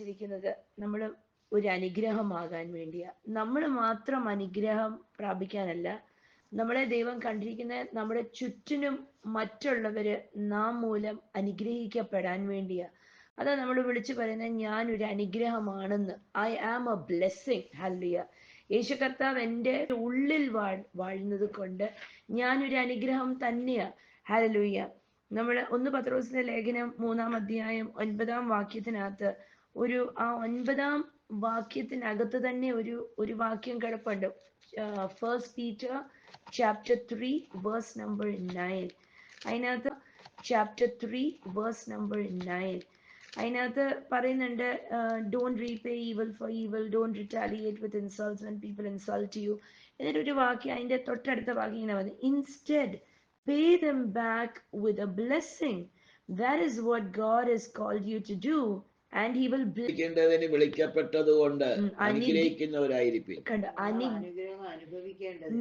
ഇരിക്കുന്നത് നമ്മൾ ഒരു അനുഗ്രഹമാകാൻ വേണ്ടിയാ. നമ്മൾ മാത്രം അനുഗ്രഹം പ്രാപിക്കാനല്ല, നമ്മളെ ദൈവം കണ്ടിരിക്കുന്നത് നമ്മുടെ ചുറ്റിനും മറ്റുള്ളവര് നാം മൂലം അനുഗ്രഹിക്കപ്പെടാൻ വേണ്ടിയാ. അതാ നമ്മൾ വിളിച്ചു പറയുന്നത് ഞാൻ ഒരു അനുഗ്രഹമാണെന്ന്. I am a blessing. Hallelujah. Yesu കർത്താവ് എൻ്റെ ഉള്ളിൽ വാഴുന്നത് കൊണ്ട് ഞാനൊരു അനുഗ്രഹം തന്നെയാ. ഹല്ലേലൂയ. നമ്മൾ 1 പത്രോസിന്റെ ലേഖനം 3-ാം അധ്യായം 9-ാം വാക്യത്തിനകത്ത് ആ 9-ാം വാക്യത്തിനകത്ത് തന്നെ ഒരു വാക്യം കിടപ്പുണ്ട്. First Peter chapter 3 verse number 9. അതിനകത്ത് chapter 3 verse number 9 അതിനകത്ത് പറയുന്നുണ്ട്, don't repay evil for evil, don't retaliate with insults when people insult you. എന്നിട്ടൊരു വാക്യം അതിന്റെ തൊട്ടടുത്ത വാക്യം ഇങ്ങനെ വന്നു, instead pay them back with a blessing. That is what God has called you to do, and he will വിളിക്കപ്പെട്ടത് കൊണ്ട് അനുഗ്രഹിക്കുന്നവരായിരിക്കും.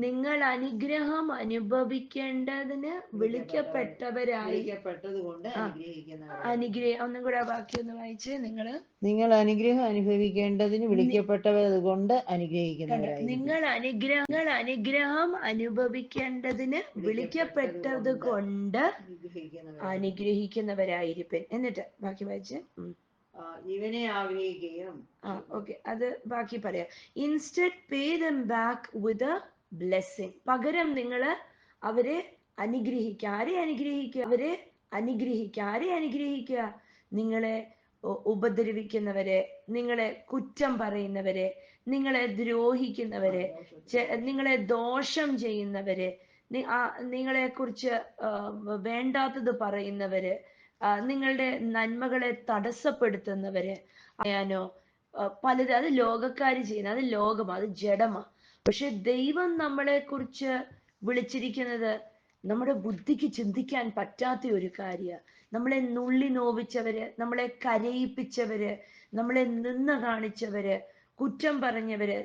നിങ്ങൾ അനുഗ്രഹം അനുഭവിക്കേണ്ടതിന് വിളിക്കപ്പെട്ടവരായി. ഒന്നും കൂടെ വാക്യം ഒന്ന് വായിച്ച്. നിങ്ങൾ അനുഗ്രഹം അനുഭവിക്കേണ്ടതിന് വിളിക്കപ്പെട്ടവർ കൊണ്ട് അനുഗ്രഹിക്കുന്നവരായി. നിങ്ങൾ അനുഗ്രഹം അനുഭവിക്കേണ്ടതിന് വിളിക്കപ്പെട്ടത് കൊണ്ട് അനുഗ്രഹിക്കുന്നവരായിരിക്കും. എന്നിട്ട് ബാക്കി വായിച്ച്. ഇവനെ ആഗ്രഹിക്കുകയും ഓക്കെ, അത് ബാക്കി പറയാം. Instead pay them back with A blessing. പകരം നിങ്ങൾ അവരെ അനുഗ്രഹിക്കുക. ആരെ അനുഗ്രഹിക്കുക? അവരെ അനുഗ്രഹിക്കുക. ആരെ അനുഗ്രഹിക്കുക? നിങ്ങളെ ഉപദ്രവിക്കുന്നവരെ, നിങ്ങളെ കുറ്റം പറയുന്നവരെ, നിങ്ങളെ ദ്രോഹിക്കുന്നവരെ, നിങ്ങളെ ദോഷം ചെയ്യുന്നവരെ, നിങ്ങളെ കുറിച്ച് വേണ്ടാത്തത് പറയുന്നവര്, നിങ്ങളുടെ നന്മകളെ തടസ്സപ്പെടുത്തുന്നവര്, അറിയാനോ പലത്. അത് ലോകക്കാര് ചെയ്യുന്നത്, അത് ലോകമാ, അത് ജഡമാ. പക്ഷെ ദൈവം നമ്മളെ കുറിച്ച് വിളിച്ചിരിക്കുന്നത് നമ്മുടെ ബുദ്ധിക്ക് ചിന്തിക്കാൻ പറ്റാത്ത ഒരു കാര്യ. നമ്മളെ നുള്ളി നോവിച്ചവര്, നമ്മളെ കരയിപ്പിച്ചവര്, നമ്മളെ നിന്ന കാണിച്ചവര്, കുറ്റം പറഞ്ഞവര്,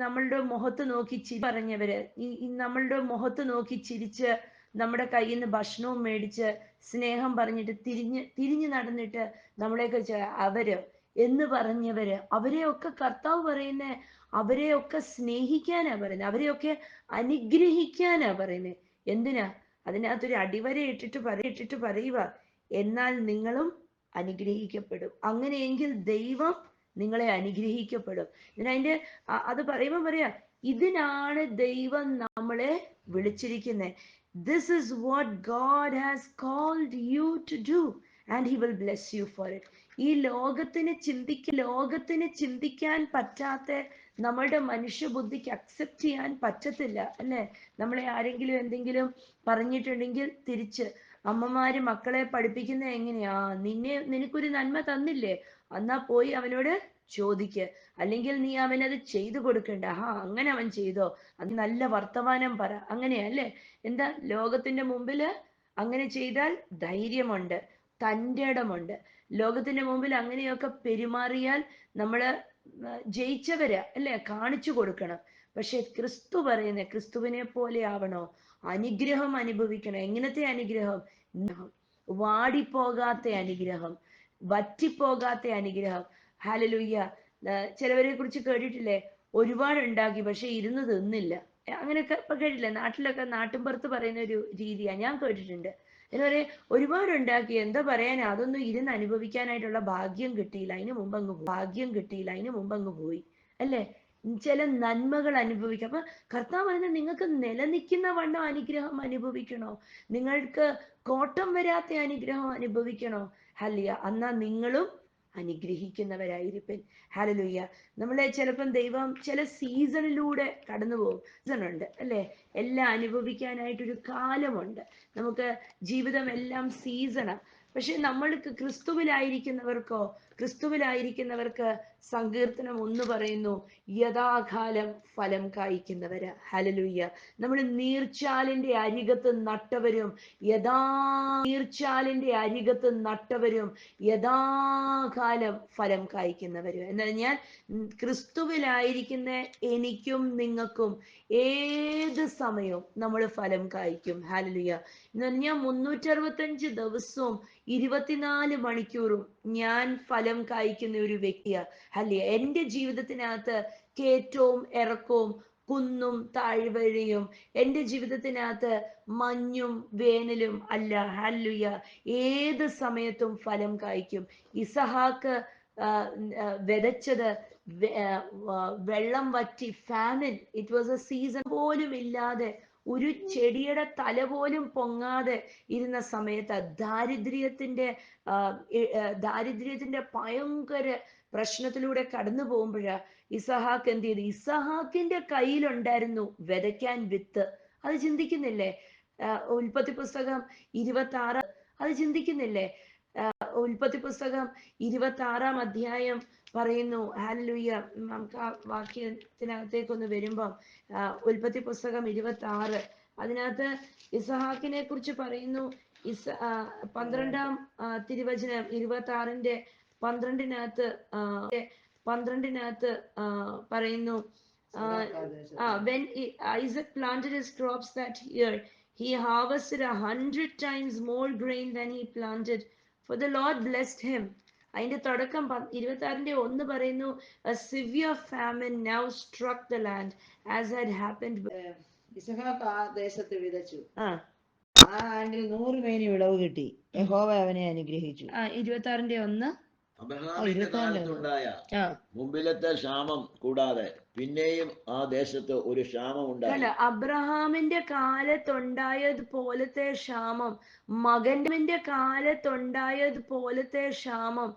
നമ്മളുടെ മുഖത്ത് നോക്കി പറഞ്ഞവര്, നമ്മളുടെ മുഖത്ത് നോക്കി ചിരിച്ച് നമ്മുടെ കയ്യിൽ നിന്ന് ഭക്ഷണവും മേടിച്ച് സ്നേഹം പറഞ്ഞിട്ട് തിരിഞ്ഞു നടന്നിട്ട് നമ്മളെ കുറിച്ച് അവര് എന്ന് പറഞ്ഞവര്, അവരെയൊക്കെ കർത്താവ് പറയുന്നേ അവരെയൊക്കെ സ്നേഹിക്കാനാ പറയുന്നത്, അവരെയൊക്കെ അനുഗ്രഹിക്കാനാ പറയുന്നത്. എന്തിനാ? അതിനകത്തൊരു അടിവര ഇട്ടിട്ട് പറയുക, എന്നാൽ നിങ്ങളും അനുഗ്രഹിക്കപ്പെടും. അങ്ങനെയെങ്കിൽ ദൈവം നിങ്ങളെ അനുഗ്രഹിക്കപ്പെടും. അതിന്റെ അത് പറയുമ്പോൾ പറയാ, ഇതിനാണ് ദൈവം നമ്മളെ വിളിച്ചിരിക്കുന്നത്. This is what God has called you to do, and he will bless you for it. ഈ ലോകത്തിന് ചിന്തിക്കാൻ പറ്റാത്ത നമ്മളുടെ മനുഷ്യബുദ്ധിക്ക് അക്സെപ്റ്റ് ചെയ്യാൻ പറ്റത്തില്ല, അല്ലെ? നമ്മളെ ആരെങ്കിലും എന്തെങ്കിലും പറഞ്ഞിട്ടുണ്ടെങ്കിൽ തിരിച്ച് അമ്മമാര് മക്കളെ പഠിപ്പിക്കുന്ന എങ്ങനെയാ, നിനക്കൊരു നന്മ തന്നില്ലേ, എന്നാ പോയി അവനോട് ചോദിക്ക്, അല്ലെങ്കിൽ നീ അവനത് ചെയ്തു കൊടുക്കണ്ട. അങ്ങനെ അവൻ ചെയ്തോ, അത് നല്ല വർത്തമാനം പറ, അങ്ങനെയല്ലേ? എന്താ ലോകത്തിന്റെ മുമ്പില് അങ്ങനെ ചെയ്താൽ ധൈര്യമുണ്ട്, തൻ്റെ ഇടമുണ്ട്. ലോകത്തിന്റെ മുമ്പിൽ അങ്ങനെയൊക്കെ പെരുമാറിയാൽ നമ്മള് ജയിച്ചവര്, അല്ലെ? കാണിച്ചു കൊടുക്കണം. പക്ഷെ ക്രിസ്തു പറയുന്നേ, ക്രിസ്തുവിനെ പോലെ ആവണോ? അനുഗ്രഹം അനുഭവിക്കണം. എങ്ങനത്തെ അനുഗ്രഹം? വാടിപ്പോകാത്ത അനുഗ്രഹം, വറ്റിപ്പോകാത്ത അനുഗ്രഹം. ഹല്ലേലൂയ. ചിലവരെ കുറിച്ച് കേട്ടിട്ടില്ലേ, ഒരുപാടുണ്ടാക്കി പക്ഷെ ഇരുന്ന് തിന്നില്ല. അങ്ങനെയൊക്കെ ഇപ്പൊ കേട്ടില്ലേ? നാട്ടിലൊക്കെ നാട്ടിൻപുറത്ത് പറയുന്ന ഒരു രീതിയാ, ഞാൻ കേട്ടിട്ടുണ്ട്. എന്ന് പറയാ, ഒരുപാടുണ്ടാക്കി, എന്താ പറയാനാ, അതൊന്നും ഇരുന്ന് അനുഭവിക്കാനായിട്ടുള്ള ഭാഗ്യം കിട്ടിയില്ല, അതിന് മുമ്പ് അങ്ങ് പോയി, അല്ലേ? ചില നന്മകൾ അനുഭവിക്കാം. അപ്പൊ കർത്താവ് പറയുന്നത്, നിങ്ങൾക്ക് നിലനിൽക്കുന്ന വണ്ണം അനുഗ്രഹം അനുഭവിക്കണോ? നിങ്ങൾക്ക് കോട്ടം വരാത്ത അനുഗ്രഹം അനുഭവിക്കണോ? ഹല്ലേലൂയ. എന്നാ നിങ്ങളും അനുഗ്രഹിക്കുന്നവരായിരിക്കും. ഹല്ലേലൂയ. നമ്മളെ ചിലപ്പം ദൈവം ചില സീസണിലൂടെ കടന്നു പോകും. സീസണുണ്ട്, അല്ലെ? എല്ലാം അനുഭവിക്കാനായിട്ടൊരു കാലമുണ്ട്. നമുക്ക് ജീവിതം എല്ലാം സീസണാ. പക്ഷെ നമ്മൾക്ക് ക്രിസ്തുവിലായിരിക്കുന്നവർക്ക് സങ്കീർത്തനം 1 പറയുന്നു, യഥാകാലം ഫലം കായ്ക്കുന്നവര്. ഹല്ലേലൂയ. നമ്മൾ നീർച്ചാലിന്റെ അരികത്ത് നട്ടവരും യഥാകാലം ഫലം കായ്ക്കുന്നവരും. എന്നാൽ ഞാൻ ക്രിസ്തുവിലായിരിക്കുന്ന എനിക്കും നിങ്ങൾക്കും ഏത് സമയവും നമ്മൾ ഫലം കായ്ക്കും. ഹല്ലേലൂയ. എന്ന് പറഞ്ഞാൽ 365 ദിവസവും 24 മണിക്കൂറും ഞാൻ ഫലം കായ്ക്കുന്ന ഒരു വ്യക്തിയാ. അല്ലേ, എൻ്റെ ജീവിതത്തിനകത്ത് കയറ്റവും ഇറക്കവും കുന്നും താഴ്വരയും എൻ്റെ ജീവിതത്തിനകത്ത് മഞ്ഞും വേനലും അല്ല. ഹല്ലുയ, ഏത് സമയത്തും ഫലം കായ്ക്കും. ഇസഹാക്ക് വിതച്ചത് വെള്ളം വറ്റി, famine, it was A season പോലും ഇല്ലാതെ, ഒരു ചെടിയുടെ തല പോലും പൊങ്ങാതെ ഇരുന്ന സമയത്ത് ദാരിദ്ര്യത്തിന്റെ ഭയങ്കര പ്രശ്നത്തിലൂടെ കടന്നു പോകുമ്പോഴാ ഇസഹാക്ക് എന്ത് ചെയ്തു? ഇസഹാക്കിന്റെ കയ്യിലുണ്ടായിരുന്നു വിതയ്ക്കാൻ വിത്ത്. അത് ചിന്തിക്കുന്നില്ലേ? ഉൽപ്പത്തി പുസ്തകം 26, അത് ചിന്തിക്കുന്നില്ലേ? ഉൽപ്പത്തി പുസ്തകം 26 അധ്യായം പറയുന്നു. ഹല്ലേലൂയ. നമുക്ക് ആ വാക്യത്തിനകത്തേക്കൊന്ന് വരുമ്പം ഉൽപ്പത്തി പുസ്തകം 26, അതിനകത്ത് ഇസഹാക്കിനെ കുറിച്ച് പറയുന്നു. 12-ാം തിരുവചനം 26-ന്റെ 12-നകത്ത് പറയുന്നു. When Isaac planted his crops that year, he harvested 100 times more grain than he planted, for the Lord blessed him. അതിന്റെ തുടക്കം 26-ന്റെ 1 പറയുന്നു, a severe famine now struck the land as had happened. ഇസഹാക്ക് ആ ദേശത്ത് വിതച്ചു. ആ ആണ്ടിൽ 100 മേനി വിളവ് കിട്ടി. യഹോവ അവനെ അനുഗ്രഹിച്ചു. 26-ന്റെ 1. അബ്രഹാമിന്റെ കാലത്തുണ്ടായ മുമ്പിലത്തെ ക്ഷാമം കൂടാതെ പിന്നെയും ആ ദേശത്ത് ഒരു ക്ഷാമം ഉണ്ടായി. അബ്രഹാമിന്റെ കാലത്തുണ്ടായതുപോലത്തെ ക്ഷാമം, മകന്റെ കാലത്തുണ്ടായതുപോലത്തെ ക്ഷാമം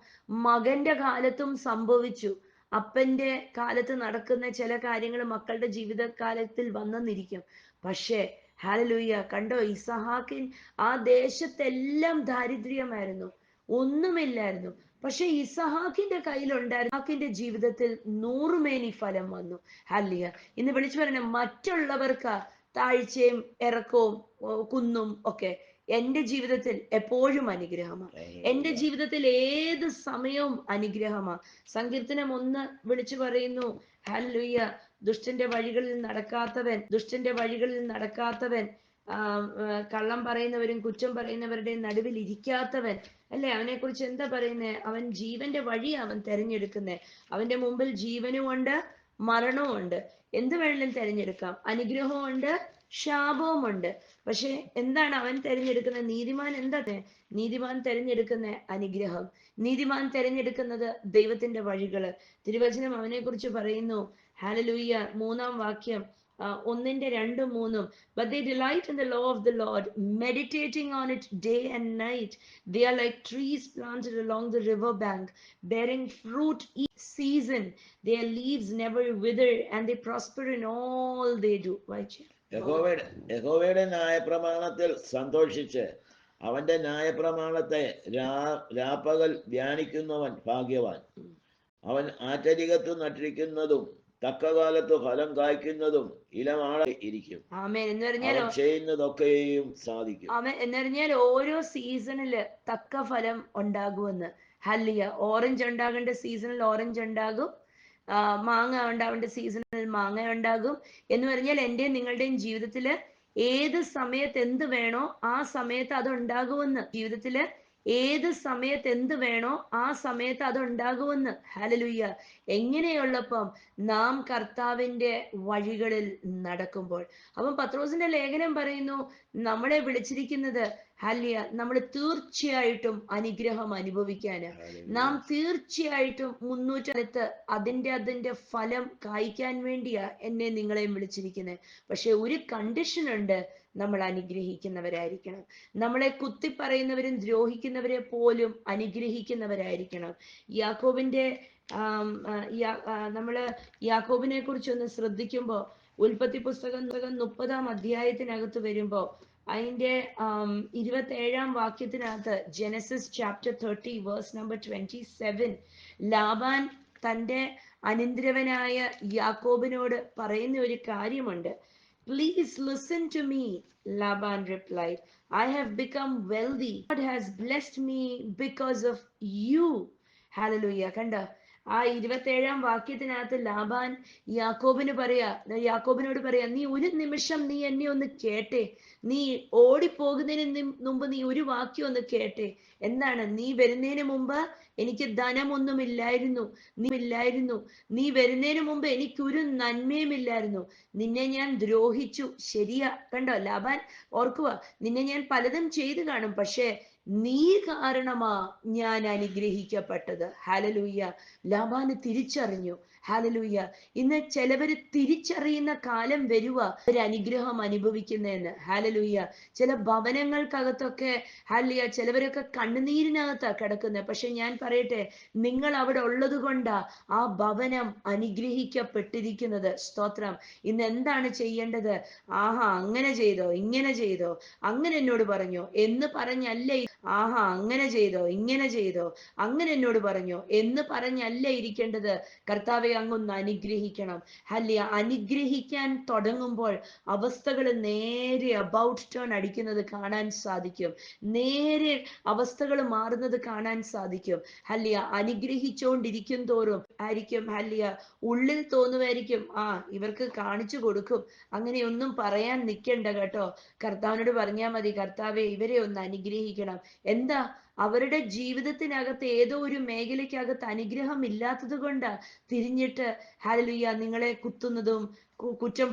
മകന്റെ കാലത്തും സംഭവിച്ചു. അപ്പന്റെ കാലത്ത് നടക്കുന്ന ചില കാര്യങ്ങൾ മക്കളുടെ ജീവിതകാലത്തിൽ വന്നെന്നിരിക്കും. പക്ഷേ ഹല്ലേലൂയ, കണ്ടോ, ഇസഹാക്കിൻ ആ ദേശത്തെല്ലാം ദാരിദ്ര്യമായിരുന്നു, ഒന്നുമില്ലായിരുന്നു. പക്ഷെ ഇസഹാക്കിന്റെ കയ്യിലുണ്ടായിരുന്നു. ഇസഹാക്കിന്റെ ജീവിതത്തിൽ 100 മേനി ഫലം വന്നു. ഹല്ലേലൂയ. ഇന്ന് വിളിച്ചു പറയണം, മറ്റുള്ളവർക്ക് താഴ്ചയും ഇറക്കവും കുന്നും ഒക്കെ, എൻ്റെ ജീവിതത്തിൽ എപ്പോഴും അനുഗ്രഹമാണ്. എൻ്റെ ജീവിതത്തിൽ ഏത് സമയവും അനുഗ്രഹമാണ്. സങ്കീർത്തനം 1 വിളിച്ചു പറയുന്നു. ഹല്ലേലൂയ. ദുഷ്ടന്റെ വഴികളിൽ നടക്കാത്തവൻ, കള്ളം പറയുന്നവരും കുറ്റം പറയുന്നവരുടെ നടുവിൽ ഇരിക്കാത്തവൻ, അല്ലെ, അവനെ കുറിച്ച് എന്താ പറയുന്നേ? അവൻ ജീവന്റെ വഴി അവൻ തെരഞ്ഞെടുക്കുന്നേ. അവന്റെ മുമ്പിൽ ജീവനും ഉണ്ട്, മരണവും ഉണ്ട്. എന്ത് വേണമെങ്കിലും തെരഞ്ഞെടുക്കാം. അനുഗ്രഹവും ഉണ്ട്, ശാപവും ഉണ്ട്. പക്ഷെ എന്താണ് അവൻ തെരഞ്ഞെടുക്കുന്നത്? നീതിമാൻ എന്താ? നീതിമാൻ തെരഞ്ഞെടുക്കുന്ന അനുഗ്രഹം. നീതിമാൻ തെരഞ്ഞെടുക്കുന്നത് ദൈവത്തിന്റെ വഴികള്. തിരുവചനം അവനെ കുറിച്ച് പറയുന്നു. ഹല്ലേലൂയ. 3-ാം വാക്യം, 1-ന്റെ 2, 3. But they delight in the law of the Lord, meditating on it day and night. They are like trees planted along the river bank, bearing fruit each season. Their leaves never wither, and they prosper in all they do. യഹോവയുടെ ന്യായപ്രമാണത്തിൽ സന്തോഷിച്ച് അവന്റെ ന്യായപ്രമാണത്തെ രാപ്പകൽ ധ്യാനിക്കുന്നവൻ ഭാഗ്യവാൻ. അവൻ ആറ്റരികത്ത് നട്ടിരിക്കുന്നതും തക്കകാലത്ത് ഫലം കായ്ക്കുന്നതും ഇലമാടെ ഇരിക്കും. അവൻ ചെയ്യുന്നതൊക്കെയും സാധിക്കും. എന്ന് പറഞ്ഞാൽ ഓരോ സീസണില് തക്ക ഫലം ഉണ്ടാകുമെന്ന്. ഹല്ലേലൂയ. ഓറഞ്ച് ഉണ്ടാകേണ്ട സീസണിൽ ഓറഞ്ച് ഉണ്ടാകും, മാങ്ങ ഉണ്ടാവേണ്ട സീസണിൽ മാങ്ങ ഉണ്ടാകും. എന്ന് പറഞ്ഞാൽ എന്റെയും നിങ്ങളുടെയും ജീവിതത്തില് ഏത് സമയത്ത് എന്ത് വേണോ ആ സമയത്ത് അത് ഉണ്ടാകുമെന്ന്. ജീവിതത്തില് ഏത് സമയത്ത് എന്ത് വേണോ ആ സമയത്ത് അത് ഉണ്ടാകുമെന്ന്. ഹല്ലേലൂയ. എങ്ങനെയുള്ളപ്പം? നാം കർത്താവിന്റെ വഴികളിൽ നടക്കുമ്പോൾ. അപ്പം പത്രോസിന്റെ ലേഖനം പറയുന്നു, നമ്മളെ വിളിച്ചിരിക്കുന്നത് ഹല്ലേലൂയ, നമ്മൾ തീർച്ചയായിട്ടും അനുഗ്രഹം അനുഭവിക്കാന്. നാം തീർച്ചയായിട്ടും 300 അതിന്റെ ഫലം കായ്ക്കാൻ വേണ്ടിയാ എന്നെ നിങ്ങളെയും വിളിച്ചിരിക്കുന്നത്. പക്ഷെ ഒരു കണ്ടീഷൻ ഉണ്ട്, നമ്മൾ അനുഗ്രഹിക്കുന്നവരായിരിക്കണം. നമ്മളെ കുത്തിപ്പറയുന്നവരും ദ്രോഹിക്കുന്നവരെ പോലും അനുഗ്രഹിക്കുന്നവരായിരിക്കണം. നമ്മള് യാക്കോബിനെ കുറിച്ചൊന്ന് ശ്രദ്ധിക്കുമ്പോ, ഉൽപ്പത്തി പുസ്തകം 30-ാം അധ്യായത്തിനകത്ത് വരുമ്പോ അതിന്റെ 27-ാം വാക്യത്തിനകത്ത്, Genesis chapter 30 verse number 27, Laban തന്റെ അനന്തരവനായ യാക്കോബിനോട് പറയുന്ന ഒരു കാര്യമുണ്ട്. Please listen to me, Laban replied. I have become wealthy. God has blessed me because of you. Hallelujah. കണ്ടോ? ആ 27-ാം വാക്യത്തിനകത്ത് ലാബാൻ യാക്കോബിനോട് പറയാ, നീ ഒരു നിമിഷം നീ എന്നെ ഒന്ന് കേട്ടെ, നീ ഓടിപ്പോകുന്നതിന് മുമ്പ് നീ ഒരു വാക്യം ഒന്ന് കേട്ടെ. എന്താണ്? നീ വരുന്നതിന് മുമ്പ് എനിക്ക് ധനമൊന്നുമില്ലായിരുന്നു, നീ വരുന്നതിന് മുമ്പ് എനിക്കൊരു നന്മയുമില്ലായിരുന്നു, നിന്നെ ഞാൻ ദ്രോഹിച്ചു. ശരിയാ, കണ്ടോ ലാബാൻ ഓർക്കുക, നിന്നെ ഞാൻ പലതും ചെയ്തു കാണും, പക്ഷേ നീ കാരണമാ ഞാൻ അനുഗ്രഹിക്കപ്പെട്ടത്. ഹല്ലേലൂയ. ലാബാന് തിരിച്ചറിഞ്ഞു. ഹല്ലേലൂയ. ഇന്ന് ചിലവര് തിരിച്ചറിയുന്ന കാലം വരുക ഒരു അനുഗ്രഹം അനുഭവിക്കുന്നതെന്ന്. ഹല്ലേലൂയ. ചില ഭവനങ്ങൾക്കകത്തൊക്കെ ഹല്ലേലൂയ, ചിലവരൊക്കെ കണ്ണുനീരിനകത്താ കിടക്കുന്നത്. പക്ഷെ ഞാൻ പറയട്ടെ, നിങ്ങൾ അവിടെ ഉള്ളത് കൊണ്ടാ ആ ഭവനം അനുഗ്രഹിക്കപ്പെട്ടിരിക്കുന്നത്. സ്തോത്രം. ഇന്ന് എന്താണ് ചെയ്യേണ്ടത്? ആഹാ അങ്ങനെ ചെയ്തോ, ഇങ്ങനെ ചെയ്തോ, അങ്ങനെ എന്നോട് പറഞ്ഞോ എന്ന് പറഞ്ഞല്ലേ, ആഹാ അങ്ങനെ ചെയ്തോ, ഇങ്ങനെ ചെയ്തോ, അങ്ങനെ എന്നോട് പറഞ്ഞോ എന്ന് പറഞ്ഞല്ല ഇരിക്കേണ്ടത്. കർത്താവെ അങ്ങൊന്ന് അനുഗ്രഹിക്കണം. ഹല്ലേലൂയ. അനുഗ്രഹിക്കാൻ തുടങ്ങുമ്പോൾ അവസ്ഥകൾ നേരെ അബൌട്ട് ടേൺ അടിക്കുന്നത് കാണാൻ സാധിക്കും. നേരെ അവസ്ഥകൾ മാറുന്നത് കാണാൻ സാധിക്കും. ഹല്ലേലൂയ. അനുഗ്രഹിച്ചുകൊണ്ടിരിക്കും തോറും ആയിരിക്കും ഹല്ലേലൂയ ഉള്ളിൽ തോന്നുമായിരിക്കും, ആ ഇവർക്ക് കാണിച്ചു കൊടുക്കും, അങ്ങനെയൊന്നും പറയാൻ നിൽക്കണ്ട കേട്ടോ. കർത്താവിനോട് പറഞ്ഞാൽ മതി, കർത്താവെ ഇവരെ ഒന്ന് അനുഗ്രഹിക്കണം. എന്താ? അവരുടെ ജീവിതത്തിനകത്ത് ഏതോ ഒരു മേഖലയ്ക്കകത്ത് അനുഗ്രഹം ഇല്ലാത്തത് കൊണ്ടാ തിരിഞ്ഞിട്ട് ഹല്ലേലൂയ നിങ്ങളെ കുത്തുന്നതും കുറ്റം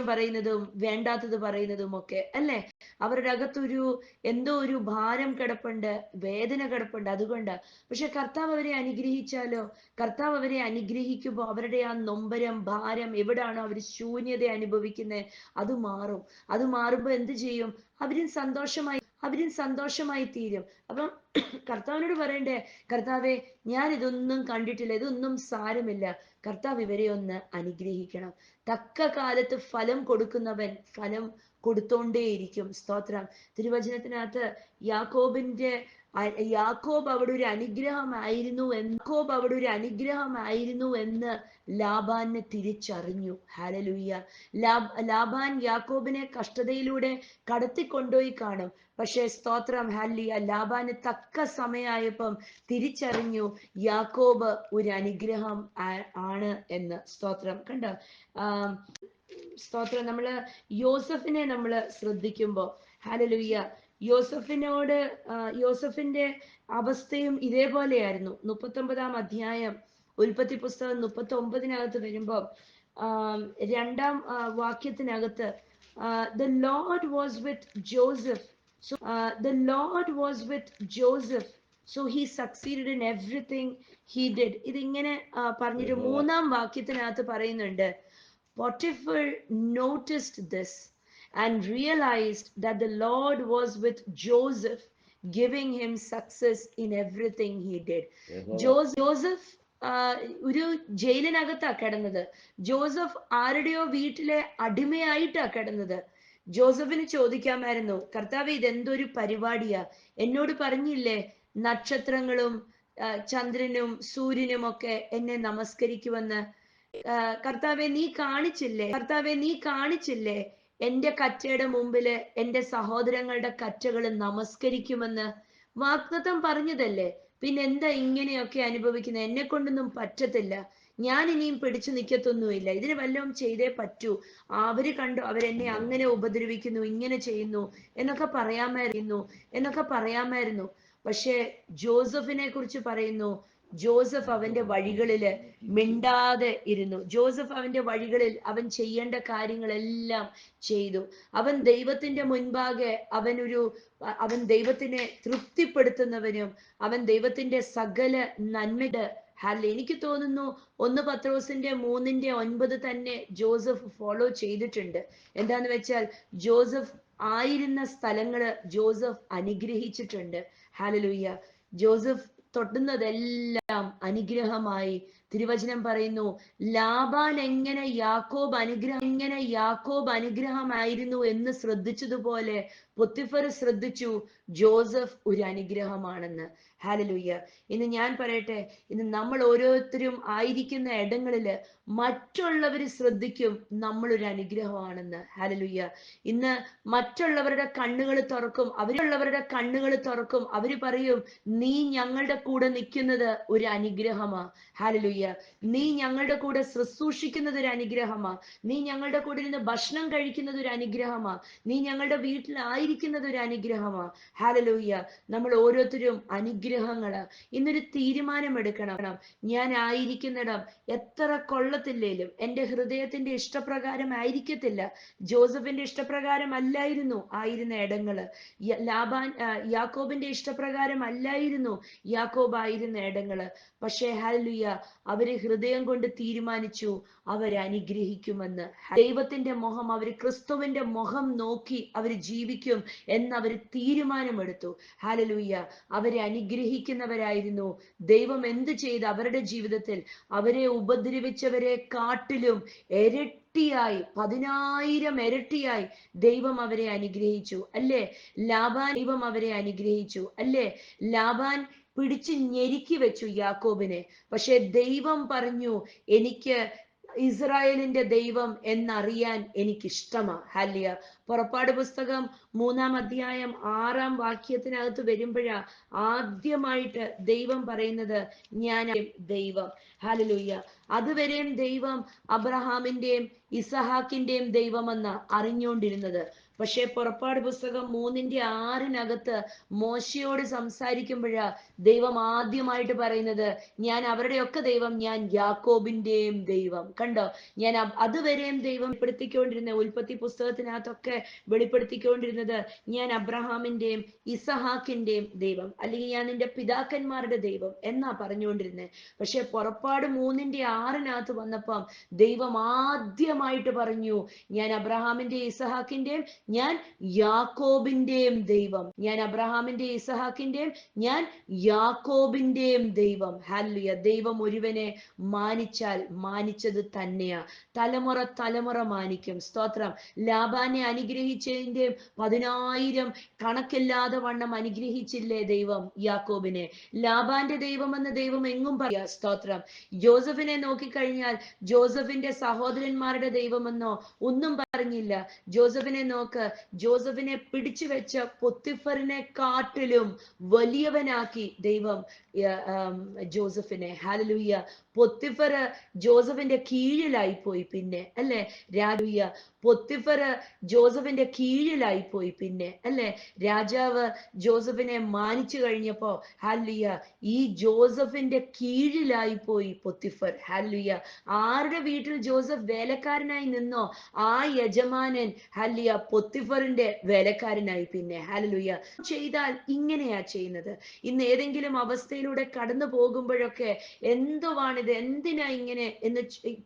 പറയുന്നതും വേണ്ടാത്തത് പറയുന്നതും ഒക്കെ അല്ലേ? അവരുടെ അകത്തൊരു എന്തോ ഒരു ഭാരം കിടപ്പുണ്ട്, വേദന കിടപ്പുണ്ട്, അതുകൊണ്ടാ. പക്ഷെ കർത്താവ് അവരെ അനുഗ്രഹിച്ചാലോ? കർത്താവ് അവരെ അനുഗ്രഹിക്കുമ്പോൾ അവരുടെ ആ നൊമ്പരം, ഭാരം, എവിടാണോ അവർ ശൂന്യത അനുഭവിക്കുന്നത്, അത് മാറും. അത് മാറുമ്പോൾ എന്ത് ചെയ്യും? അവരും സന്തോഷമായി തീരും. അപ്പം കർത്താവിനോട് പറയണ്ടേ, കർത്താവെ ഞാൻ ഇതൊന്നും കണ്ടിട്ടില്ല, ഇതൊന്നും സാരമില്ല, കർത്താവ് ഇവരെ ഒന്ന് അനുഗ്രഹിക്കണം. തക്ക കാലത്ത് ഫലം കൊടുക്കുന്നവൻ ഫലം കൊടുത്തോണ്ടേയിരിക്കും. സ്തോത്രം. തിരുവചനത്തിനകത്ത് യാക്കോബ് അവിടെ ഒരു അനുഗ്രഹമായിരുന്നു എന്ന് ലാബാന് തിരിച്ചറിഞ്ഞു. ഹല്ലേലൂയ. ലാബാൻ യാക്കോബിനെ കഷ്ടതയിലൂടെ കടത്തിക്കൊണ്ടുപോയി കാണും. പക്ഷേ സ്തോത്രം, ഹല്ലേലൂയ, ലാബാന് തക്ക സമയമായപ്പം തിരിച്ചറിഞ്ഞു യാക്കോബ് ഒരു അനുഗ്രഹം ആണ് എന്ന്. സ്തോത്രം. കണ്ടോ? സ്തോത്രം. യോസഫിനെ നമ്മൾ ശ്രദ്ധിക്കുമ്പോൾ ഹല്ലേലൂയ, യോസഫിന്റെ അവസ്ഥയും ഇതേപോലെയായിരുന്നു. 39-ാം അധ്യായം ഉൽപ്പത്തി പുസ്തകം 39-നകത്ത് വരുമ്പോൾ 2-ാം വാക്യത്തിനകത്ത് the Lord was with Joseph. So he succeeded in everything he did. ഇതിങ്ങനെ പറഞ്ഞിട്ട് 3-ാം വാക്യത്തിനകത്ത് പറയുന്നുണ്ട്, Potiphar noticed this and realized that the Lord was with Joseph, giving him success in everything he did. Joseph ഒരു ജയിലിനകത്താ കിടന്നത്. Joseph ആരുടെയോ വീട്ടിലെ അടിമയായിട്ടാ കിടന്നത്. ജോസഫിന് ചോദിക്കാമായിരുന്നു, കർത്താവേ ഇതെന്തൊരു പരിപാടിയാ, എന്നോട് പറഞ്ഞില്ലേ നക്ഷത്രങ്ങളും ചന്ദ്രനും സൂര്യനും ഒക്കെ എന്നെ നമസ്കരിക്കുമെന്ന്? കർത്താവെ നീ കാണിച്ചില്ലേ എന്റെ കറ്റയുടെ മുമ്പില് എന്റെ സഹോദരങ്ങളുടെ കറ്റകൾ നമസ്കരിക്കുമെന്ന്? വാഗ്ദത്തം പറഞ്ഞതല്ലേ, പിന്നെ എന്താ ഇങ്ങനെയൊക്കെ അനുഭവിക്കുന്നത്? എന്നെ കൊണ്ടൊന്നും പറ്റത്തില്ല, ഞാൻ ഇനിയും പിടിച്ചു നിൽക്കത്തൊന്നുമില്ല, ഇതിന് വല്ലതും ചെയ്തേ പറ്റൂ. അവര് കണ്ടു, അവരെന്നെ അങ്ങനെ ഉപദ്രവിക്കുന്നു, ഇങ്ങനെ ചെയ്യുന്നു എന്നൊക്കെ പറയാമായിരുന്നു. പക്ഷെ ജോസഫിനെ കുറിച്ച് പറയുന്നു, ജോസഫ് അവന്റെ വഴികളില് മിണ്ടാതെ ഇരുന്നു. ജോസഫ് അവന്റെ വഴികളിൽ അവൻ ചെയ്യേണ്ട കാര്യങ്ങളെല്ലാം ചെയ്തു. അവൻ ദൈവത്തിന്റെ മുൻപാകെ അവൻ ദൈവത്തിനെ തൃപ്തിപ്പെടുത്തുന്നവനും അവൻ ദൈവത്തിന്റെ സകല നന്മയുടെ എനിക്ക് തോന്നുന്നു 1 പത്രോസിന്റെ 3:9 തന്നെ ജോസഫ് ഫോളോ ചെയ്തിട്ടുണ്ട്. എന്താന്ന് വെച്ചാൽ ജോസഫ് ആയിരുന്ന സ്ഥലങ്ങള് ജോസഫ് അനുഗ്രഹിച്ചിട്ടുണ്ട്. ഹല്ലേലൂയ. ജോസഫ് തൊട്ടുന്നതെല്ലാം അനുഗ്രഹമായി. തിരുവചനം പറയുന്നു, ലാബാൻ എങ്ങനെ യാക്കോബ് അനുഗ്രഹമായിരുന്നു എന്ന് ശ്രദ്ധിച്ചതുപോലെ പൊത്തിഫർ ശ്രദ്ധിച്ചു ജോസഫ് ഒരു അനുഗ്രഹമാണെന്ന്. ഹല്ലേലൂയ. ഇന്ന് ഞാൻ പറയട്ടെ, ഇന്ന് നമ്മൾ ഓരോരുത്തരും ആയിരിക്കുന്ന ഇടങ്ങളില് മറ്റുള്ളവർ ശ്രദ്ധിക്കും നമ്മൾ ഒരു അനുഗ്രഹമാണെന്ന്. ഹല്ലേലൂയ. ഇന്ന് മറ്റുള്ളവരുടെ കണ്ണുകൾ തുറക്കും, അവര് പറയും, നീ ഞങ്ങളുടെ കൂടെ നിൽക്കുന്നത് ഒരു ഒരു അനുഗ്രഹമാ. ഹല്ലേലൂയ. നീ ഞങ്ങളുടെ കൂടെ ശുശ്രൂഷിക്കുന്നത് ഒരു അനുഗ്രഹമാ. നീ ഞങ്ങളുടെ കൂടെ ഇരുന്ന് ഭക്ഷണം കഴിക്കുന്നത് ഒരു അനുഗ്രഹമാ. നീ ഞങ്ങളുടെ വീട്ടിലായിരിക്കുന്നത് ഒരു അനുഗ്രഹമാ. ഹല്ലേലൂയ. നമ്മൾ ഓരോരുത്തരും അനുഗ്രഹങ്ങള്. ഇന്നൊരു തീരുമാനമെടുക്കണം. ഞാൻ ആയിരിക്കുന്നിടം എത്ര കൊള്ളത്തില്ലേലും എൻ്റെ ഹൃദയത്തിന്റെ ഇഷ്ടപ്രകാരം ആയിരിക്കത്തില്ല. ജോസഫിന്റെ ഇഷ്ടപ്രകാരം അല്ലായിരുന്നു ആയിരുന്ന ഇടങ്ങള്. യാക്കോബിന്റെ ഇഷ്ടപ്രകാരം അല്ലായിരുന്നു യാക്കോബ് ആയിരുന്ന ഇടങ്ങള്. പക്ഷേ ഹല്ലേലൂയ, അവര് ഹൃദയം കൊണ്ട് തീരുമാനിച്ചു അവരെ അനുഗ്രഹിക്കുമെന്ന്. ദൈവത്തിന്റെ മുഖം, അവര് ക്രിസ്തുവിന്റെ മുഖം നോക്കി അവര് ജീവിക്കും എന്ന് അവര് തീരുമാനമെടുത്തു. ഹല്ലേലൂയ. അവരെ അനുഗ്രഹിക്കുന്നവരായിരുന്നു. ദൈവം എന്ത് ചെയ്ത് അവരുടെ ജീവിതത്തിൽ? അവരെ ഉപദ്രവിച്ചവരെ കാട്ടിലും ഇരട്ടിയായി, 10,000 ഇരട്ടിയായി ദൈവം അവരെ അനുഗ്രഹിച്ചു അല്ലേ? ലാബാൻ ദൈവം അവരെ അനുഗ്രഹിച്ചു അല്ലേ? ലാബാൻ പിടിച്ച് ഞെരുക്കി വെച്ചു യാക്കോബിനെ. പക്ഷെ ദൈവം പറഞ്ഞു, എനിക്ക് ഇസ്രായേലിന്റെ ദൈവം എന്നറിയാൻ എനിക്കിഷ്ടമാ. ഹല്ലേലൂയ. പുറപ്പാട് പുസ്തകം 3-ാം അധ്യായം 6-ാം വാക്യത്തിനകത്ത് വരുമ്പോഴാ ആദ്യമായിട്ട് ദൈവം പറയുന്നത് ഞാൻ ദൈവം. ഹല്ലേലൂയ. അതുവരെയും ദൈവം അബ്രഹാമിന്റെയും ഇസഹാക്കിന്റെയും ദൈവമെന്ന് അറിഞ്ഞുകൊണ്ടിരുന്നത്. പക്ഷെ പുറപ്പാട് പുസ്തകം 3-ന്റെ 6 മോശയോട് സംസാരിക്കുമ്പോഴാ ദൈവം ആദ്യമായിട്ട് പറയുന്നത്, ഞാൻ അവരുടെയൊക്കെ ദൈവം, ഞാൻ യാക്കോബിന്റെയും ദൈവം. കണ്ടോ? ഞാൻ അതുവരെയും ദൈവം വെളിപ്പെടുത്തിക്കൊണ്ടിരുന്ന, ഉൽപ്പത്തി പുസ്തകത്തിനകത്തൊക്കെ വെളിപ്പെടുത്തിക്കൊണ്ടിരുന്നത് ഞാൻ അബ്രഹാമിന്റെയും ഇസഹാക്കിന്റെയും ദൈവം, അല്ലെങ്കിൽ ഞാൻ നിന്റെ പിതാക്കന്മാരുടെ ദൈവം എന്നാ പറഞ്ഞുകൊണ്ടിരുന്നത്. പക്ഷെ പുറപ്പാട് 3-ന്റെ 6 വന്നപ്പം ദൈവം ആദ്യമായിട്ട് പറഞ്ഞു, ഞാൻ അബ്രഹാമിന്റെയും ഇസഹാക്കിന്റെയും, ഞാൻ യാക്കോബിന്റെയും ദൈവം. ഞാൻ അബ്രഹാമിന്റെയും ഇസഹാക്കിന്റെയും, ഞാൻ യാക്കോബിന്റെയും ദൈവം. ഹല്ലേലൂയ. ദൈവം ഒരുവനെ മാനിച്ചാൽ മാനിച്ചത് തന്നെയാ, തലമുറ മാനിക്കും. സ്തോത്രം. ലാബാനെ അനുഗ്രഹിച്ചതിന്റെ 10,000 കണക്കില്ലാതെ വണ്ണം അനുഗ്രഹിച്ചില്ലേ ദൈവം യാക്കോബിനെ? ലാബാന്റെ ദൈവമെന്ന് ദൈവം എങ്ങും പറയാ. സ്തോത്രം. ജോസഫിനെ നോക്കിക്കഴിഞ്ഞാൽ ജോസഫിന്റെ സഹോദരന്മാരുടെ ദൈവമെന്നോ ഒന്നും പറഞ്ഞില്ല. ജോസഫിനെ നോക്ക്, ജോസഫിനെ പിടിച്ചു വെച്ച പൊത്തിഫറിനെ കാട്ടിലും വലിയവനാക്കി ദൈവം ജോസഫിനെ. ഹല്ലേലൂയ. പൊത്തിഫർ ജോസഫിന്റെ കീഴിലായി പോയി പിന്നെ അല്ലെ? രാജുയ്യ. പൊത്തിഫർ ജോസഫിന്റെ കീഴിലായി പോയി പിന്നെ അല്ലെ? രാജാവ് ജോസഫിനെ മാനിച്ചു കഴിഞ്ഞപ്പോ ഹല്ലേലൂയ, ഈ ജോസഫിന്റെ കീഴിലായി പോയി പൊത്തിഫർ. ഹല്ലേലൂയ. ആരുടെ വീട്ടിൽ ജോസഫ് വേലക്കാരനായി നിന്നോ ആ യജമാനൻ ഹല്ലേലൂയ പൊത്തിഫറിന്റെ വേലക്കാരനായി പിന്നെ. ഹല്ലേലൂയ. ചെയ്താൽ ഇങ്ങനെയാ ചെയ്യുന്നത്. ഇന്ന് ഏതെങ്കിലും അവസ്ഥയിലൂടെ കടന്നു പോകുമ്പോഴൊക്കെ എന്തുവാണിത്, എന്തിനാ ഇങ്ങനെ എന്ന്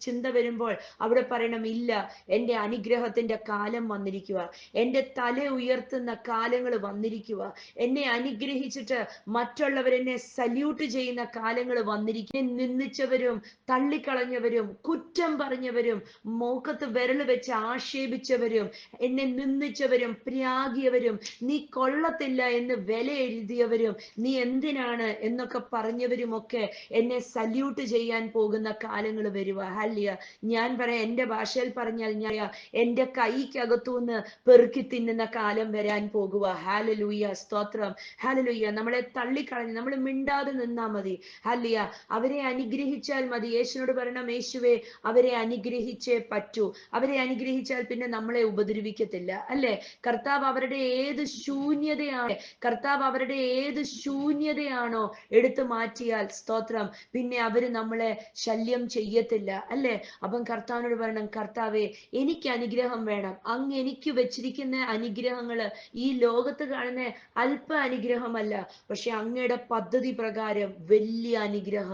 ചിന്ത വരുമ്പോൾ അവിടെ പറയണം, ഇല്ല, എൻ്റെ അനുഗ്രഹത്തിന്റെ കാലം വന്നിരിക്കുക, എൻ്റെ തല ഉയർത്തുന്ന കാലങ്ങൾ വന്നിരിക്കുക, എന്നെ അനുഗ്രഹിച്ചിട്ട് മറ്റുള്ളവരെന്നെ സല്യൂട്ട് ചെയ്യുന്ന കാലങ്ങൾ വന്നിരിക്കുക. നിന്ദിച്ചവരും തള്ളിക്കളഞ്ഞവരും കുറ്റം പറഞ്ഞവരും മോക്കത്ത് വിരൽ വെച്ച് ആക്ഷേപിച്ചവരും എന്നെ നിന്ദിച്ചവരും പ്രാഗിയവരും നീ കൊള്ളത്തില്ല എന്ന് വില എഴുതിയവരും നീ എന്തിനാണ് എന്നൊക്കെ പറഞ്ഞവരുമൊക്കെ എന്നെ സല്യൂട്ട് ചെയ്യാൻ പോകുന്ന കാലങ്ങൾ വരുക. ഹല്ലേലൂയ. ഞാൻ പറയാം, എൻ്റെ ഭാഷയിൽ പറഞ്ഞാൽ ഞാൻ എൻ്റെ കൈക്കകത്തുനിന്ന് പെറുക്കി തിന്നുന്ന കാലം വരാൻ പോകുക. ഹല്ലേലൂയ. സ്തോത്രം. ഹല്ലേലൂയ. നമ്മളെ തള്ളിക്കളഞ്ഞ് നമ്മൾ മിണ്ടാതെ നിന്നാ മതി. ഹല്ലേലൂയ. അവരെ അനുഗ്രഹിച്ചാൽ മതി. യേശുവിനോട് പറയണം, യേശുവേ അവരെ അനുഗ്രഹിച്ചേ പറ്റൂ. അവരെ അനുഗ്രഹിച്ചാൽ പിന്നെ നമ്മളെ ഉപദ്രവിക്കത്തില്ല അല്ലെ? കർത്താവ് അവരുടെ ഏത് ശൂന്യതയാണോ എടുത്തു മാറ്റിയാൽ സ്തോത്രം, പിന്നെ അവര് നമ്മളെ ശല്യം ചെയ്യത്തില്ല അല്ലെ? അപ്പം കർത്താവിനോട് പറയണം, കർത്താവേ എനിക്ക് അനുഗ്രഹം വേണം. അങ്ങ് എനിക്ക് വെച്ചിരിക്കുന്ന അനുഗ്രഹങ്ങള് ഈ ലോകത്ത് കാണുന്ന അല്പ അനുഗ്രഹമല്ല, പക്ഷെ അങ്ങയുടെ പദ്ധതി പ്രകാരം വലിയ അനുഗ്രഹ,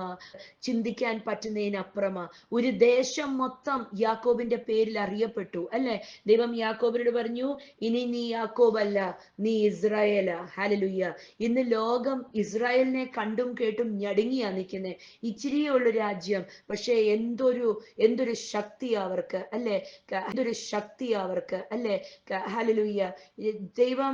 ചിന്തിക്കാൻ പറ്റുന്നതിനപ്പുറമാ. ഒരു ദേശം മൊത്തം യാക്കോബിന്റെ പേരിൽ അറിയപ്പെട്ടു അല്ലെ? ദൈവം യാക്കോബിനോട് പറഞ്ഞു, ഇനി നീ യാക്കോബല്ല, നീ ഇസ്രായേലാ. ഹല്ലേലൂയ. ഇന്ന് ലോകം ഇസ്രായേലിനെ കണ്ടും കേട്ടും ഞടുങ്ങിയാ നിൽക്കുന്നേ. ഇച്ചിരിയേ ഉള്ളു രാജ്യം, പക്ഷെ എന്തൊരു ശക്തിയാ അവർക്ക് അല്ലെ? എന്തൊരു ശക്തി അവർക്ക്, അല്ലെ? ഹല്ലേലൂയ. ദൈവം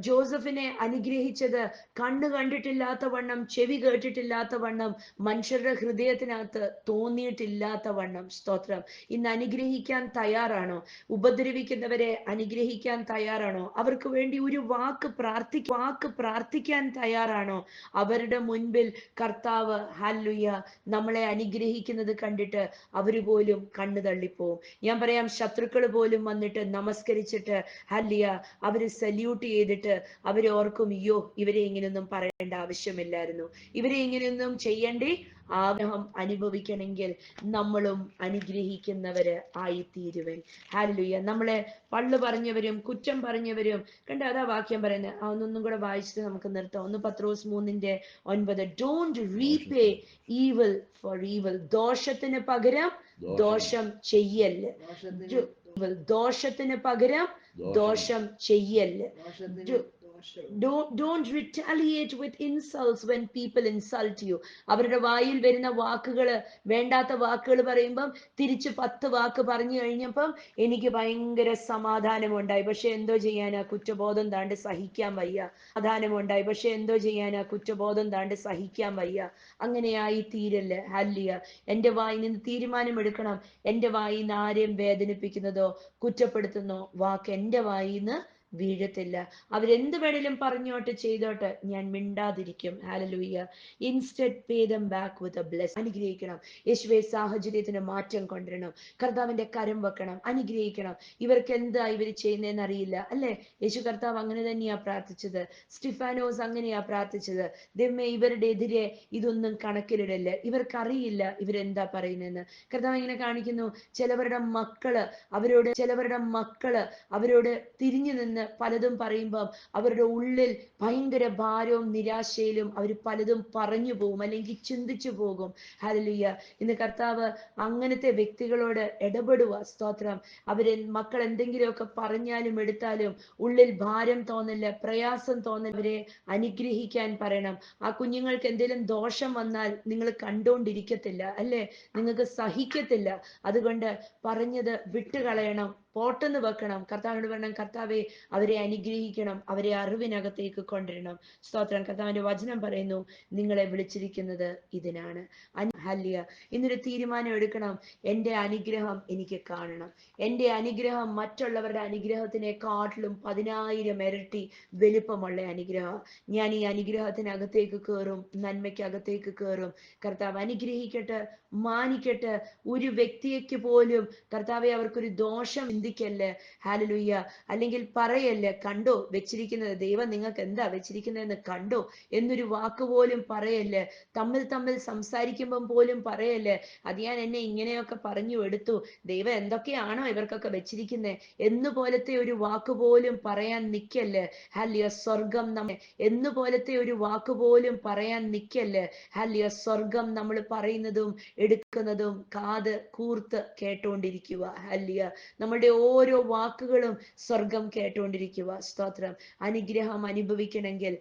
ജോസഫിനെ അനുഗ്രഹിച്ചത് കണ്ണ് കണ്ടിട്ടില്ലാത്ത വണ്ണം, ചെവി കേട്ടിട്ടില്ലാത്ത വണ്ണം, മനുഷ്യരുടെ ഹൃദയത്തിനകത്ത് തോന്നിയിട്ടില്ലാത്ത വണ്ണം. സ്തോത്രം. ഇന്ന് അനുഗ്രഹിക്കാൻ തയ്യാറാണോ? ഉപദ്രവിക്കുന്നവരെ അനുഗ്രഹിക്കാൻ തയ്യാറാണോ? അവർക്ക് വേണ്ടി ഒരു വാക്ക് പ്രാർത്ഥിക്കാൻ തയ്യാറാണോ? അവരുടെ മുൻപിൽ കർത്താവ് ഹല്ലേലൂയ നമ്മളെ അനുഗ്രഹിക്കുന്നത് കണ്ടിട്ട് അവര് പോലും കണ്ണു തള്ളിപ്പോവും. ഞാൻ പറയാം, ശത്രുക്കൾ പോലും വന്നിട്ട് നമസ്കരിച്ചിട്ട് ഹല്ലേലൂയ അവര് സല്യൂട്ട് ചെയ്തിട്ട് അവര് ഓർക്കും, അയ്യോ ഇവരെ ഇങ്ങനെയൊന്നും പറയേണ്ട ആവശ്യമില്ലായിരുന്നു, ഇവരെ ഇങ്ങനെയൊന്നും ചെയ്യേണ്ടേ. ആഗ്രഹം അനുഭവിക്കണമെങ്കിൽ നമ്മളും അനുഗ്രഹിക്കുന്നവര് ആയിത്തീരുവൻ. ഹല്ലേലൂയ. നമ്മളെ പള്ളു പറഞ്ഞവരും കുറ്റം പറഞ്ഞവരും കണ്ട, അതാ വാക്യം പറയുന്നത്. ഒന്നും കൂടെ വായിച്ചിട്ട് നമുക്ക് നിർത്താം. 1 Pathros 3:9. Don't repay evil for evil. ദോഷത്തിന് പകരം ദോഷം ചെയ്യല്ല്. ദോഷത്തിന് പകരം ദോഷം ചെയ്യല്ല്. Don't retaliate with insults when people insult you. അവരുടെ വായിൽ വരുന്ന വാക്കുകള്, വേണ്ടാത്ത വാക്കുകൾ പറയുമ്പം തിരിച്ച് 10 വാക്ക് പറഞ്ഞു കഴിഞ്ഞപ്പം എനിക്ക് ഭയങ്കര സമാധാനമുണ്ടായി. പക്ഷെ എന്തോ ചെയ്യാനാ, കുറ്റബോധം താണ്ട് സഹിക്കാൻ വയ്യ. സമാധാനമുണ്ടായി, പക്ഷെ എന്തോ ചെയ്യാനാ, കുറ്റബോധം താണ്ട് സഹിക്കാൻ വയ്യ. അങ്ങനെയായി തീരല്ലേ. ഹല്ലേലൂയ. എന്റെ വായിൽ നിന്ന് തീരുമാനമെടുക്കണം. എന്റെ വായിൽ നിന്ന് ആരെയും വേദനിപ്പിക്കുന്നതോ കുറ്റപ്പെടുത്തുന്നോ വാക്ക് എന്റെ വായിൽ നിന്ന് വീഴത്തില്ല. അവരെന്ത് വേണേലും പറഞ്ഞോട്ടെ ചെയ്തോട്ടെ, ഞാൻ മിണ്ടാതിരിക്കും. Hallelujah. Instead pay them back with a blessing. അനുഗ്രഹിക്കണം. യേശുവേ, സാഹചര്യത്തിന് മാറ്റം കൊണ്ടുവരണം. കർത്താവിന്റെ കരം വെക്കണം, അനുഗ്രഹിക്കണം. ഇവർക്ക് എന്താ ഇവർ ചെയ്യുന്നതെന്ന് അറിയില്ല, അല്ലെ? യേശു കർത്താവ് അങ്ങനെ തന്നെയാ പ്രാർത്ഥിച്ചത്. സ്റ്റിഫാനോസ് അങ്ങനെയാ പ്രാർത്ഥിച്ചത്. ദൈവമേ, ഇവരുടെ എതിരെ ഇതൊന്നും കണക്കിലിടല്ലേ, ഇവർക്കറിയില്ല ഇവരെന്താ പറയുന്നതെന്ന്. കർത്താവ് ഇങ്ങനെ കാണിക്കുന്നു. ചിലവരുടെ മക്കള് അവരോട് തിരിഞ്ഞു നിന്ന് പലതും പറയുമ്പം അവരുടെ ഉള്ളിൽ ഭയങ്കര ഭാരവും നിരാശയിലും അവർ പലതും പറഞ്ഞു പോകും, അല്ലെങ്കിൽ ചിന്തിച്ചു പോകും. ഹല്ലേലൂയ. ഇന്ന് കർത്താവ് അങ്ങനത്തെ വ്യക്തികളോട് ഇടപെടുക. സ്തോത്രം. മക്കൾ എന്തെങ്കിലുമൊക്കെ പറഞ്ഞാലും എടുത്താലും ഉള്ളിൽ ഭാരം തോന്നില്ല, പ്രയാസം തോന്നവരെ അനുഗ്രഹിക്കാൻ പറയണം. ആ കുഞ്ഞുങ്ങൾക്ക് എന്തെങ്കിലും ദോഷം വന്നാൽ നിങ്ങൾ കണ്ടോണ്ടിരിക്കത്തില്ല, അല്ലെ? നിങ്ങൾക്ക് സഹിക്കത്തില്ല. അതുകൊണ്ട് പറഞ്ഞത് വിട്ടുകളയണം, പോട്ടെന്ന് വെക്കണം. കർത്താവിനോട് പറയണം, കർത്താവെ അവരെ അനുഗ്രഹിക്കണം, അവരെ അറിവിനകത്തേക്ക് കൊണ്ടുവരണം. സ്തോത്രം. കർത്താവിന്റെ വചനം പറയുന്നു, നിങ്ങളെ വിളിച്ചിരിക്കുന്നത് ഇതിനാണ്. ഹല്ലേലൂയ. ഇന്നൊരു തീരുമാനം എടുക്കണം. എന്റെ അനുഗ്രഹം എനിക്ക് കാണണം. എന്റെ അനുഗ്രഹം മറ്റുള്ളവരുടെ അനുഗ്രഹത്തിനെക്കാട്ടിലും 10,000 ഇരട്ടി വലിപ്പമുള്ള അനുഗ്രഹം. ഞാൻ ഈ അനുഗ്രഹത്തിനകത്തേക്ക് കയറും, നന്മയ്ക്കകത്തേക്ക് കയറും. കർത്താവ് അനുഗ്രഹിക്കട്ടെ, മാനിക്കട്ടെ. ഒരു വ്യക്തിക്ക് പോലും കർത്താവെ അവർക്കൊരു ദോഷം ചിന്തിക്കല്ലേ. ഹല്ലേലൂയ. അല്ലെങ്കിൽ പറയല്ലേ, കണ്ടോ വെച്ചിരിക്കുന്നത്, ദൈവം നിങ്ങൾക്ക് എന്താ വെച്ചിരിക്കുന്നതെന്ന് കണ്ടോ എന്നൊരു വാക്ക് പോലും പറയല്ലേ. തമ്മിൽ സംസാരിക്കുമ്പം പോലും പറയല്ലേ, അത് ഞാൻ എന്നെ ഇങ്ങനെയൊക്കെ പറഞ്ഞു എടുത്തു, ദൈവം എന്തൊക്കെയാണോ ഇവർക്കൊക്കെ വെച്ചിരിക്കുന്നത് എന്ന് പോലത്തെ ഒരു വാക്ക് പോലും പറയാൻ നിക്കല്ലേ. ഹല്ലേലൂയ. സ്വർഗം എന്ന് പോലത്തെ ഒരു വാക്ക് പോലും പറയാൻ നിക്കല്ലേ. ഹല്ലേലൂയ. സ്വർഗം നമ്മൾ പറയുന്നതും എടുക്കുന്നതും കാത് കൂർത്ത് കേട്ടോണ്ടിരിക്കുക. ഹല്ലേലൂയ. നമ്മുടെ ഓരോ വാക്കുകളും സ്വർഗം കേട്ടോണ്ടിരിക്കുക. സ്തോത്രം. അനുഗ്രഹം അനുഭവിക്കണമെങ്കിൽ